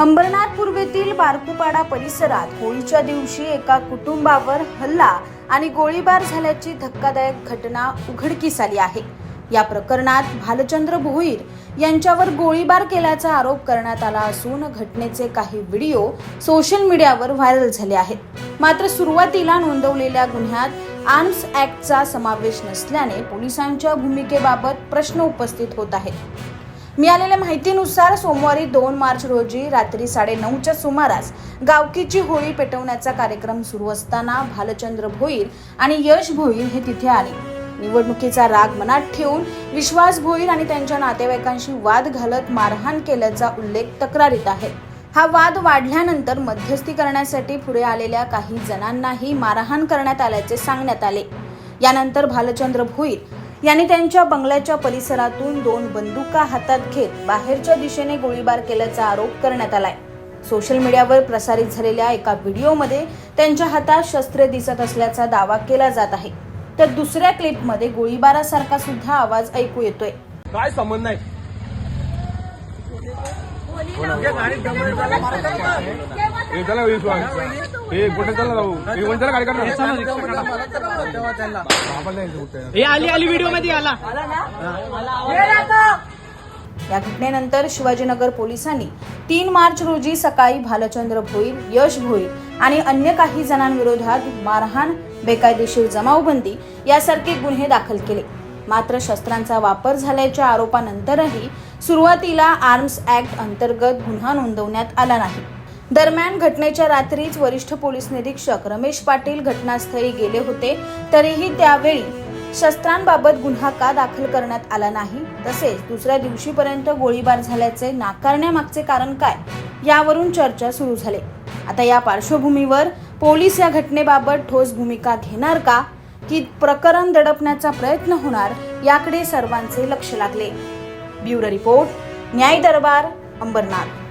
अंबरनाथ पूर्वेतील बारकुपाडा परिसरात होळीच्या दिवशी एका कुटुंबावर हल्ला आणि गोळीबार झाल्याची धक्कादायक घटना उघडकीस आली आहे। या प्रकरणात भालचंद्र भोईर यांच्यावर गोळीबार केल्याचा आरोप करण्यात आला असून घटनेचे काही व्हिडिओ सोशल मीडियावर व्हायरल झाले आहेत। मात्र सुरुवातीला नोंदवलेल्या गुन्ह्यात आर्म्स ऍक्टचा समावेश नसल्याने पोलिसांच्या भूमिकेबाबत प्रश्न उपस्थित होत आहेत। मिळालेल्या माहितीनुसार सोमवारी 2 मार्च रोजी रात्री 9:30च्या सुमारास गावकीची होळी पेटवण्याचा कार्यक्रम सुरू असताना भालचंद्र भोईर आणि यश भोईर हे तिथे आले। निवडणुकीचा राग मनात ठेवून विश्वास भोईर आणि त्यांच्या नातेवाईकांशी वाद घालत मारहाण केल्याचा उल्लेख तक्रारीत आहे। हा वाद वाढल्यानंतर मध्यस्थी करण्यासाठी पुढे आलेल्या काही जणांनाही मारहाण करण्यात आल्याचे सांगण्यात आले। यानंतर भालचंद्र भोईर यांनी त्यांच्या बंगल्याच्या परिसरातून 2 बंदुका हातात घेत बाहेरच्या दिशेने गोळीबार केल्याचा आरोप करण्यात आलाय। सोशल मीडियावर प्रसारित झालेल्या एका व्हिडिओमध्ये त्यांच्या हातात शस्त्रे दिसत असल्याचा दावा केला जात आहे, तर दुसऱ्या क्लिपमध्ये गोळीबारासारखा सुद्धा आवाज ऐकू येतोय। काय संबंध नाही। आली व्हिडिओ मध्ये आला। या घटनेनंतर शिवाजीनगर पोलिसांनी 3 मार्च रोजी सकाळी भालचंद्र भोईर, यश भोईर आणि अन्य काही जणांविरोधात मारहाण, बेकायदेशीर जमावबंदी यासारखे गुन्हे दाखल केले। मात्र शस्त्रांचा वापर झाल्याच्या आरोपानंतरही सुरुवातीला आर्म्स ऍक्ट अंतर्गत गुन्हा नोंदवण्यात आला नाही। दरम्यान घटनेच्या रात्रीच वरिष्ठ पोलीस निरीक्षक रमेश पाटील घटनास्थळी गेले होते, तरीही त्यावेळी शस्त्रांबाबत गुन्हा का दाखल करण्यात आला नाही, तसेच दुसऱ्या दिवशीपर्यंत गोळीबार झाल्याचे नाकारण्यामागचे कारण काय यावरून चर्चा सुरू झाली। आता या पार्श्वभूमीवर पोलीस या घटनेबाबत ठोस भूमिका घेणार का, की प्रकरण दडपण्याचा प्रयत्न होणार, याकडे सर्वांचे लक्ष लागले। ब्युरो रिपोर्ट, न्याय दरबार, अंबरनाथ।